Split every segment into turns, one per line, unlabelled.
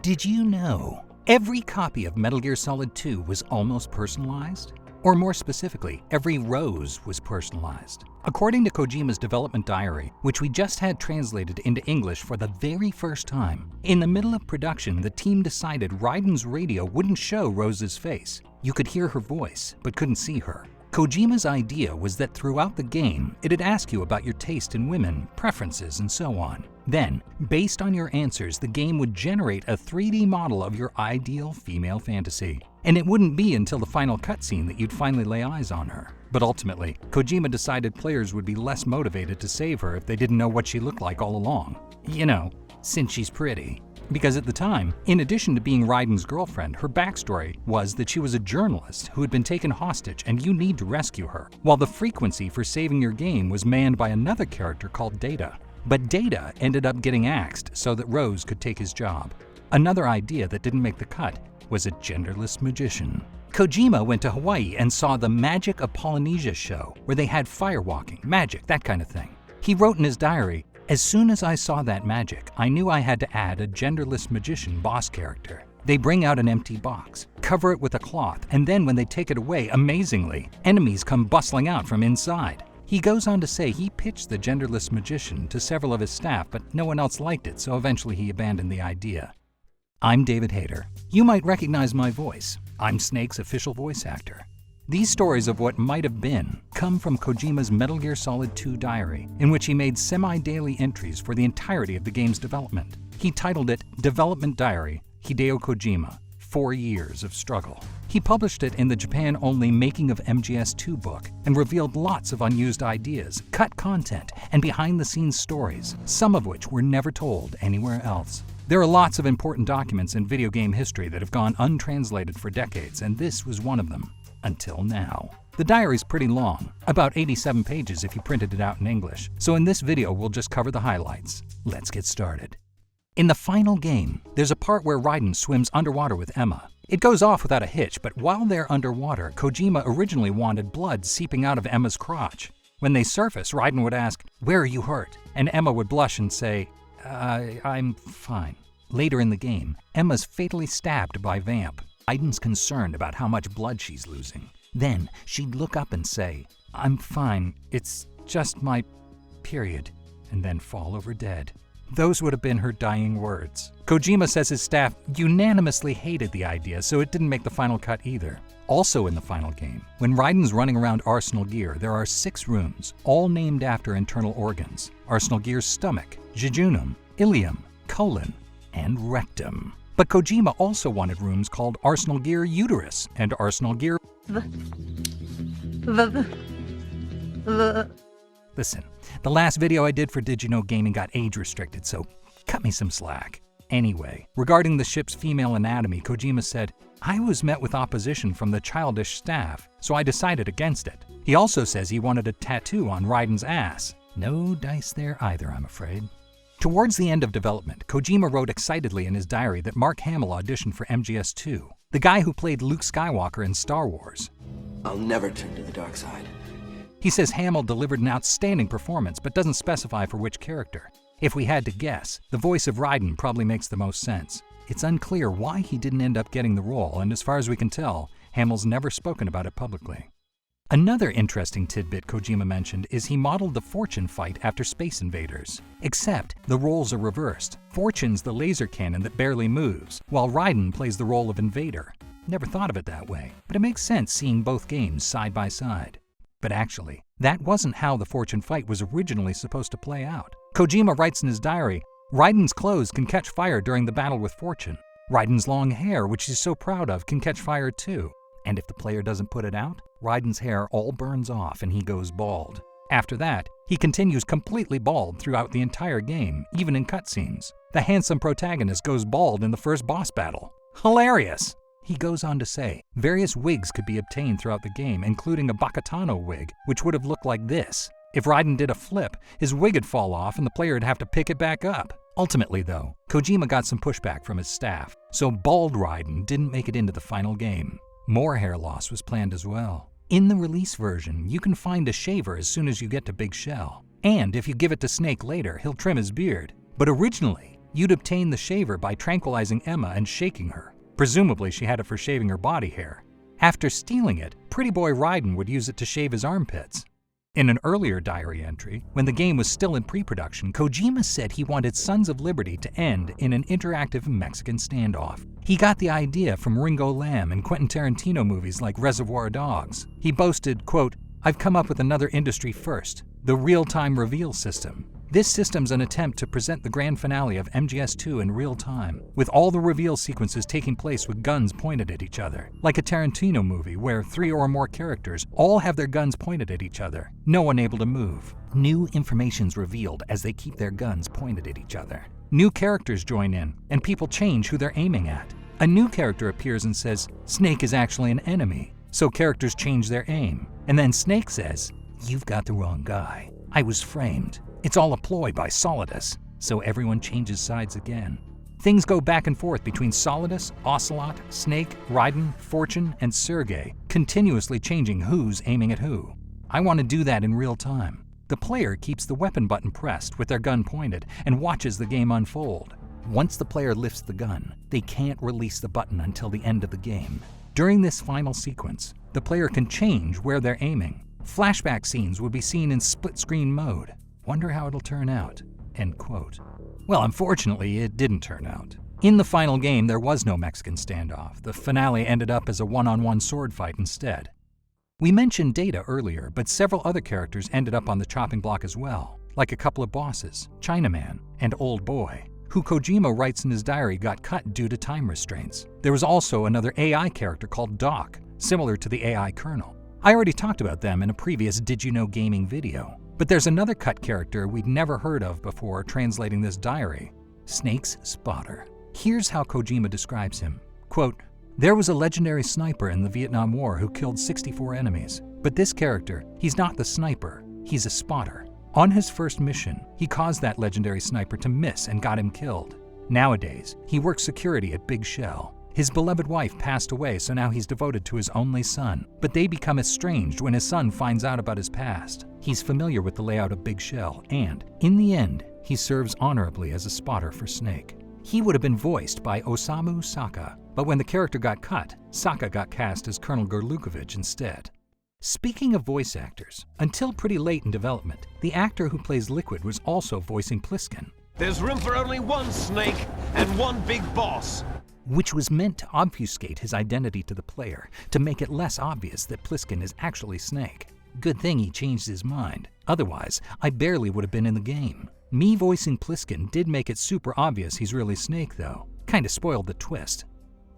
Did you know every copy of Metal Gear Solid 2 was almost personalized? Or more specifically, every rose was personalized. According to Kojima's development diary, which we just had translated into English for the very first time, in the middle of production, the team decided Raiden's radio wouldn't show Rose's face. You could hear her voice, but couldn't see her. Kojima's idea was that throughout the game, it'd ask you about your taste in women, preferences, and so on. Then, based on your answers, the game would generate a 3D model of your ideal female fantasy. And it wouldn't be until the final cutscene that you'd finally lay eyes on her. But ultimately, Kojima decided players would be less motivated to save her if they didn't know what she looked like all along. You know, since she's pretty. Because at the time, in addition to being Raiden's girlfriend, her backstory was that she was a journalist who had been taken hostage and you need to rescue her, while the frequency for saving your game was manned by another character called Data. But Data ended up getting axed so that Rose could take his job. Another idea that didn't make the cut was a genderless magician. Kojima went to Hawaii and saw the Magic of Polynesia show, where they had firewalking, magic, that kind of thing. He wrote in his diary, "As soon as I saw that magic, I knew I had to add a genderless magician boss character. They bring out an empty box, cover it with a cloth, and then when they take it away, amazingly, enemies come bustling out from inside." He goes on to say he pitched the genderless magician to several of his staff, but no one else liked it, so eventually he abandoned the idea. I'm David Hayter. You might recognize my voice. I'm Snake's official voice actor. These stories of what might have been come from Kojima's Metal Gear Solid 2 diary, in which he made semi-daily entries for the entirety of the game's development. He titled it Development Diary, Hideo Kojima, 4 Years of Struggle. He published it in the Japan-only Making of MGS2 book and revealed lots of unused ideas, cut content, and behind-the-scenes stories, some of which were never told anywhere else. There are lots of important documents in video game history that have gone untranslated for decades, and this was one of them. Until now. The diary's pretty long, about 87 pages if you printed it out in English, so in this video we'll just cover the highlights. Let's get started. In the final game, there's a part where Raiden swims underwater with Emma. It goes off without a hitch, but while they're underwater, Kojima originally wanted blood seeping out of Emma's crotch. When they surface, Raiden would ask, "Where are you hurt?" And Emma would blush and say, I'm fine. Later in the game, Emma's fatally stabbed by Vamp. Raiden's concerned about how much blood she's losing. Then she'd look up and say, "I'm fine, it's just my period," and then fall over dead. Those would have been her dying words. Kojima says his staff unanimously hated the idea, so it didn't make the final cut either. Also in the final game, when Raiden's running around Arsenal Gear, there are 6 rooms, all named after internal organs. Arsenal Gear's stomach, jejunum, ileum, colon, and rectum. But Kojima also wanted rooms called Arsenal Gear Uterus and Arsenal Gear... Listen, the last video I did for DidYouKnowGaming got age restricted, so cut me some slack. Anyway, regarding the ship's female anatomy, Kojima said, "I was met with opposition from the childish staff, so I decided against it." He also says he wanted a tattoo on Raiden's ass. No dice there either, I'm afraid. Towards the end of development, Kojima wrote excitedly in his diary that Mark Hamill auditioned for MGS2, the guy who played Luke Skywalker in Star Wars.
"I'll never turn to the dark side."
He says Hamill delivered an outstanding performance, but doesn't specify for which character. If we had to guess, the voice of Raiden probably makes the most sense. It's unclear why he didn't end up getting the role, and as far as we can tell, Hamill's never spoken about it publicly. Another interesting tidbit Kojima mentioned is he modeled the Fortune fight after Space Invaders. Except the roles are reversed. Fortune's the laser cannon that barely moves, while Raiden plays the role of Invader. Never thought of it that way, but it makes sense seeing both games side by side. But actually, that wasn't how the Fortune fight was originally supposed to play out. Kojima writes in his diary, Raiden's clothes can catch fire during the battle with Fortune. Raiden's long hair, which he's so proud of, can catch fire too. And if the player doesn't put it out, Raiden's hair all burns off and he goes bald. After that, he continues completely bald throughout the entire game, even in cutscenes. The handsome protagonist goes bald in the first boss battle. Hilarious! He goes on to say, various wigs could be obtained throughout the game, including a Bakatano wig, which would have looked like this. If Raiden did a flip, his wig would fall off and the player would have to pick it back up. Ultimately though, Kojima got some pushback from his staff, so bald Raiden didn't make it into the final game. More hair loss was planned as well. In the release version, you can find a shaver as soon as you get to Big Shell. And if you give it to Snake later, he'll trim his beard. But originally, You'd obtain the shaver by tranquilizing Emma and shaking her. Presumably she had it for shaving her body hair. After stealing it, pretty boy Raiden would use it to shave his armpits. In an earlier diary entry, when the game was still in pre-production, Kojima said he wanted Sons of Liberty to end in an interactive Mexican standoff. He got the idea from Ringo Lam and Quentin Tarantino movies like Reservoir Dogs. He boasted, quote, "I've come up with another industry first, the real-time reveal system. This system's an attempt to present the grand finale of MGS2 in real time, with all the reveal sequences taking place with guns pointed at each other, like a Tarantino movie where 3 or more characters all have their guns pointed at each other, no one able to move. New information's revealed as they keep their guns pointed at each other. New characters join in, and people change who they're aiming at. A new character appears and says, 'Snake is actually an enemy,' so characters change their aim. And then Snake says, 'You've got the wrong guy. I was framed. It's all a ploy by Solidus,' so everyone changes sides again. Things go back and forth between Solidus, Ocelot, Snake, Raiden, Fortune, and Sergei, continuously changing who's aiming at who. I want to do that in real time. The player keeps the weapon button pressed with their gun pointed and watches the game unfold. Once the player lifts the gun, they can't release the button until the end of the game. During this final sequence, the player can change where they're aiming. Flashback scenes would be seen in split-screen mode. Wonder how it'll turn out," end quote. Well, unfortunately, it didn't turn out. In the final game, there was no Mexican standoff. The finale ended up as a one-on-one sword fight instead. We mentioned Data earlier, but several other characters ended up on the chopping block as well, like a couple of bosses, Chinaman and Old Boy, who Kojima writes in his diary got cut due to time restraints. There was also another AI character called Doc, similar to the AI Colonel. I already talked about them in a previous DidYouKnowGaming video. But there's another cut character we'd never heard of before translating this diary, Snake's Spotter. Here's how Kojima describes him. Quote, "There was a legendary sniper in the Vietnam War who killed 64 enemies. But this character, he's not the sniper, he's a spotter. On his first mission, he caused that legendary sniper to miss and got him killed. Nowadays, he works security at Big Shell. His beloved wife passed away, so now he's devoted to his only son. But they become estranged when his son finds out about his past. He's familiar with the layout of Big Shell, and, in the end, he serves honorably as a spotter for Snake." He would have been voiced by Osamu Saka, but when the character got cut, Saka got cast as Colonel Gorlukovich instead. Speaking of voice actors, until pretty late in development, the actor who plays Liquid was also voicing Pliskin.
"There's room for only one Snake and one big boss,"
which was meant to obfuscate his identity to the player, to make it less obvious that Pliskin is actually Snake. Good thing he changed his mind. Otherwise, I barely would have been in the game. Me voicing Pliskin did make it super obvious he's really Snake, though. Kinda spoiled the twist.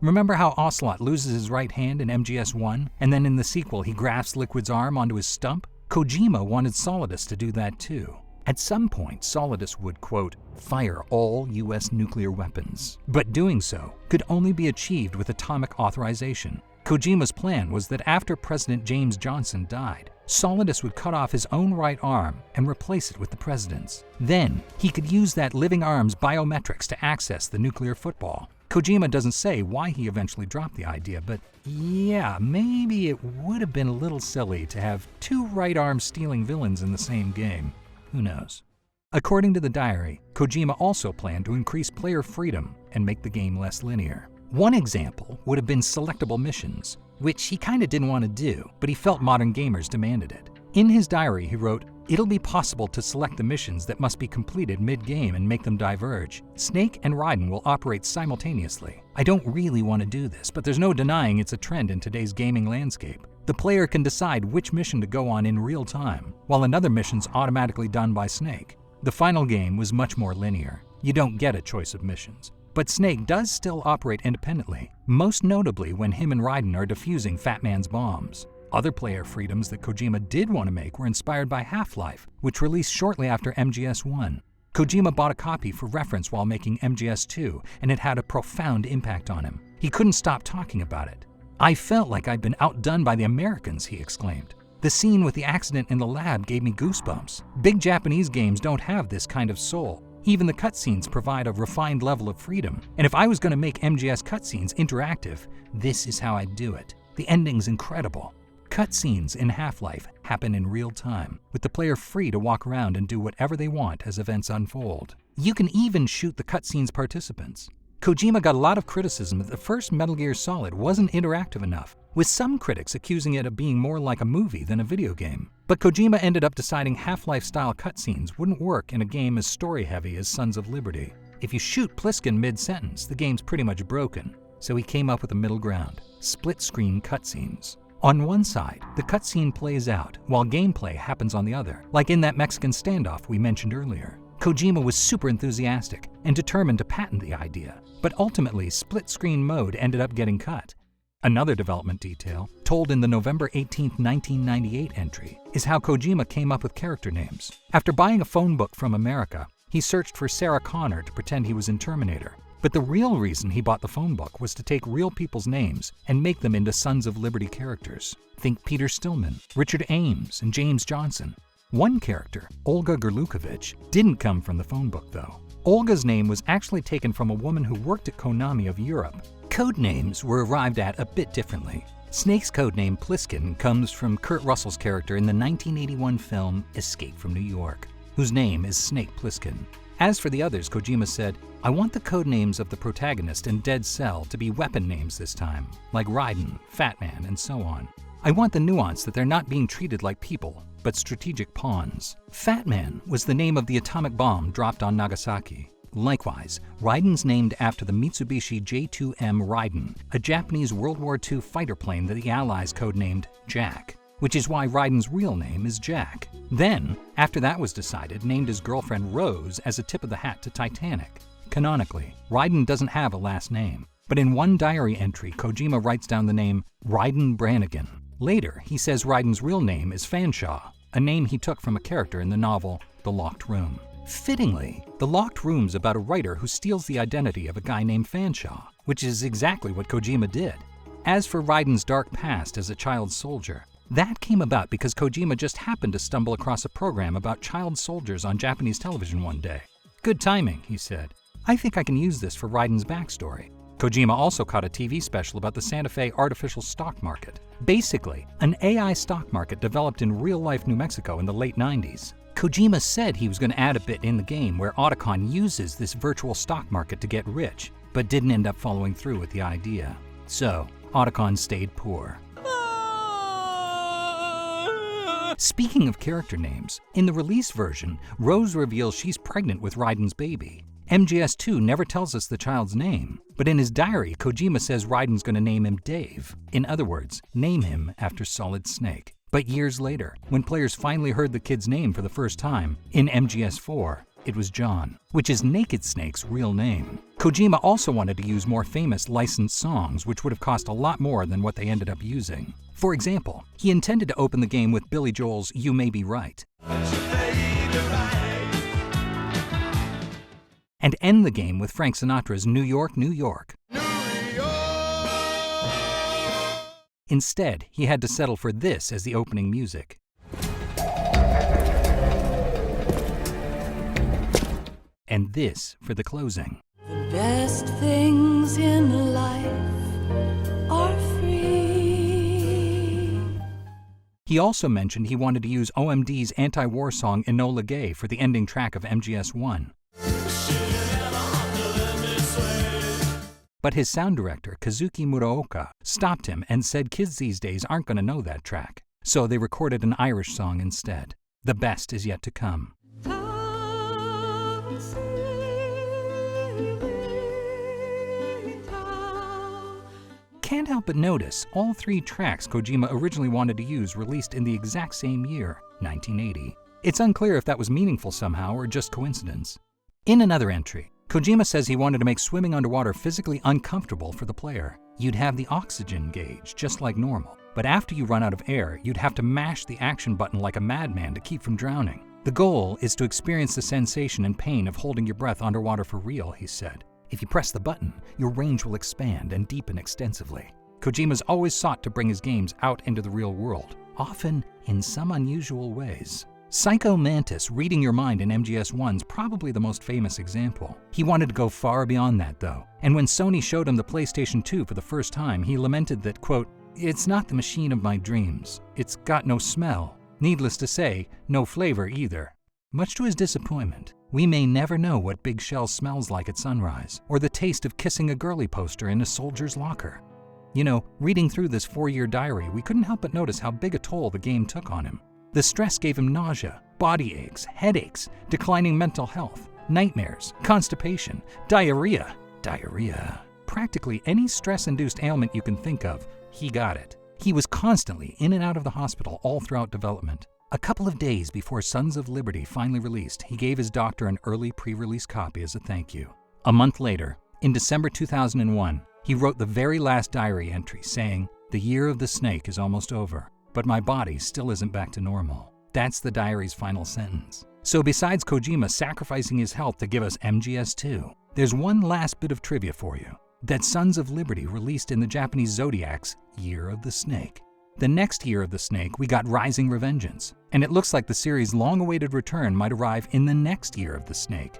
Remember how Ocelot loses his right hand in MGS1, and then in the sequel he grasps Liquid's arm onto his stump? Kojima wanted Solidus to do that too. At some point, Solidus would, quote, "fire all US nuclear weapons," but doing so could only be achieved with atomic authorization. Kojima's plan was that after President James Johnson died, Solidus would cut off his own right arm and replace it with the president's. Then, he could use that living arm's biometrics to access the nuclear football. Kojima doesn't say why he eventually dropped the idea, but yeah, maybe it would have been a little silly to have 2 right-arm stealing villains in the same game. Who knows? According to the diary, Kojima also planned to increase player freedom and make the game less linear. One example would have been selectable missions, which he kinda didn't want to do, but he felt modern gamers demanded it. In his diary, he wrote, "It'll be possible to select the missions that must be completed mid-game and make them diverge. Snake and Raiden will operate simultaneously. I don't really want to do this, but there's no denying it's a trend in today's gaming landscape. The player can decide which mission to go on in real time, while another mission's automatically done by Snake." The final game was much more linear. You don't get a choice of missions. But Snake does still operate independently, most notably when him and Raiden are defusing Fat Man's bombs. Other player freedoms that Kojima did want to make were inspired by Half-Life, which released shortly after MGS1. Kojima bought a copy for reference while making MGS2, and it had a profound impact on him. He couldn't stop talking about it. "I felt like I'd been outdone by the Americans," he exclaimed. "The scene with the accident in the lab gave me goosebumps. Big Japanese games don't have this kind of soul. Even the cutscenes provide a refined level of freedom. And if I was going to make MGS cutscenes interactive, this is how I'd do it. The ending's incredible." Cutscenes in Half-Life happen in real time, with the player free to walk around and do whatever they want as events unfold. You can even shoot the cutscene's participants. Kojima got a lot of criticism that the first Metal Gear Solid wasn't interactive enough, with some critics accusing it of being more like a movie than a video game. But Kojima ended up deciding Half-Life-style cutscenes wouldn't work in a game as story-heavy as Sons of Liberty. If you shoot Pliskin mid-sentence, the game's pretty much broken. So he came up with a middle ground: split-screen cutscenes. On one side, the cutscene plays out, while gameplay happens on the other, like in that Mexican standoff we mentioned earlier. Kojima was super enthusiastic and determined to patent the idea, but ultimately split-screen mode ended up getting cut. Another development detail, told in the November 18, 1998 entry, is how Kojima came up with character names. After buying a phone book from America, he searched for Sarah Connor to pretend he was in Terminator. But the real reason he bought the phone book was to take real people's names and make them into Sons of Liberty characters. Think Peter Stillman, Richard Ames, and James Johnson. One character, Olga Gerlukovich, didn't come from the phone book though. Olga's name was actually taken from a woman who worked at Konami of Europe. Code names were arrived at a bit differently. Snake's codename Pliskin comes from Kurt Russell's character in the 1981 film Escape from New York, whose name is Snake Pliskin. As for the others, Kojima said, "I want the codenames of the protagonist and Dead Cell to be weapon names this time, like Raiden, Fat Man, and so on. I want the nuance that they're not being treated like people, but strategic pawns." Fat Man was the name of the atomic bomb dropped on Nagasaki. Likewise, Raiden's named after the Mitsubishi J-2M Raiden, a Japanese World War II fighter plane that the Allies codenamed Jack, which is why Raiden's real name is Jack. Then, after that was decided, named his girlfriend Rose as a tip of the hat to Titanic. Canonically, Raiden doesn't have a last name, but in one diary entry, Kojima writes down the name Raiden Brannigan. Later, he says Raiden's real name is Fanshawe, a name he took from a character in the novel The Locked Room. Fittingly, The Locked Room's about a writer who steals the identity of a guy named Fanshawe, which is exactly what Kojima did. As for Raiden's dark past as a child soldier, that came about because Kojima just happened to stumble across a program about child soldiers on Japanese television one day. "Good timing," he said. "I think I can use this for Raiden's backstory." Kojima also caught a TV special about the Santa Fe artificial stock market. Basically, an AI stock market developed in real-life New Mexico in the late 90s. Kojima said he was going to add a bit in the game where Otacon uses this virtual stock market to get rich, but didn't end up following through with the idea. So, Otacon stayed poor. Speaking of character names, in the release version, Rose reveals she's pregnant with Raiden's baby. MGS2 never tells us the child's name, but in his diary, Kojima says Raiden's going to name him Dave. In other words, name him after Solid Snake. But years later, when players finally heard the kid's name for the first time, in MGS4, it was John, which is Naked Snake's real name. Kojima also wanted to use more famous licensed songs, which would have cost a lot more than what they ended up using. For example, he intended to open the game with Billy Joel's You May Be Right, and end the game with Frank Sinatra's New York, New York. Instead, he had to settle for this as the opening music. And this for the closing.
The best things in life are free.
He also mentioned he wanted to use OMD's anti-war song Enola Gay for the ending track of MGS1. But his sound director, Kazuki Muraoka, stopped him and said kids these days aren't going to know that track. So they recorded an Irish song instead. The best is yet to come. Can't help but notice all three tracks Kojima originally wanted to use released in the exact same year, 1980. It's unclear if that was meaningful somehow or just coincidence. In another entry, Kojima says he wanted to make swimming underwater physically uncomfortable for the player. You'd have the oxygen gauge, just like normal, but after you run out of air, you'd have to mash the action button like a madman to keep from drowning. The goal is to experience the sensation and pain of holding your breath underwater for real, he said. If you press the button, your range will expand and deepen extensively. Kojima's always sought to bring his games out into the real world, often in some unusual ways. Psycho Mantis reading your mind in MGS1's probably the most famous example. He wanted to go far beyond that though, and when Sony showed him the PlayStation 2 for the first time, he lamented that, quote, "It's not the machine of my dreams. It's got no smell. Needless to say, no flavor either." Much to his disappointment, we may never know what Big Shell smells like at sunrise, or the taste of kissing a girly poster in a soldier's locker. You know, reading through this 4-year diary, we couldn't help but notice how big a toll the game took on him. The stress gave him nausea, body aches, headaches, declining mental health, nightmares, constipation, diarrhea. Practically any stress-induced ailment you can think of, he got it. He was constantly in and out of the hospital all throughout development. A couple of days before Sons of Liberty finally released, he gave his doctor an early pre-release copy as a thank you. A month later, in December 2001, he wrote the very last diary entry saying, "The year of the snake is almost over, but my body still isn't back to normal." That's the diary's final sentence. So besides Kojima sacrificing his health to give us MGS2, there's one last bit of trivia for you. That Sons of Liberty released in the Japanese Zodiac's Year of the Snake. The next Year of the Snake, we got Rising Revengeance, and it looks like the series' long-awaited return might arrive in the next Year of the Snake.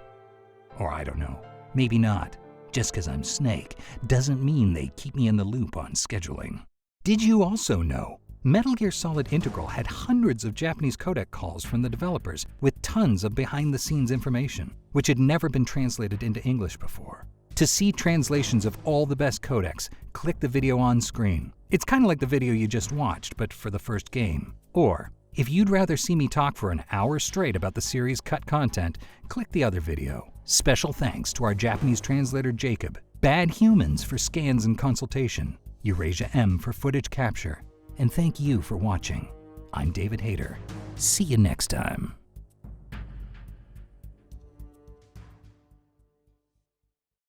Or I don't know, maybe not. Just because I'm Snake doesn't mean they keep me in the loop on scheduling. Did you also know Metal Gear Solid Integral had hundreds of Japanese codec calls from the developers with tons of behind-the-scenes information, which had never been translated into English before? To see translations of all the best codecs, click the video on screen. It's kind of like the video you just watched, but for the first game. Or, if you'd rather see me talk for an hour straight about the series' cut content, click the other video. Special thanks to our Japanese translator Jacob, BadHumans for scans and consultation, Eurasia M for footage capture, and thank you for watching. I'm David Hayter. See you next time.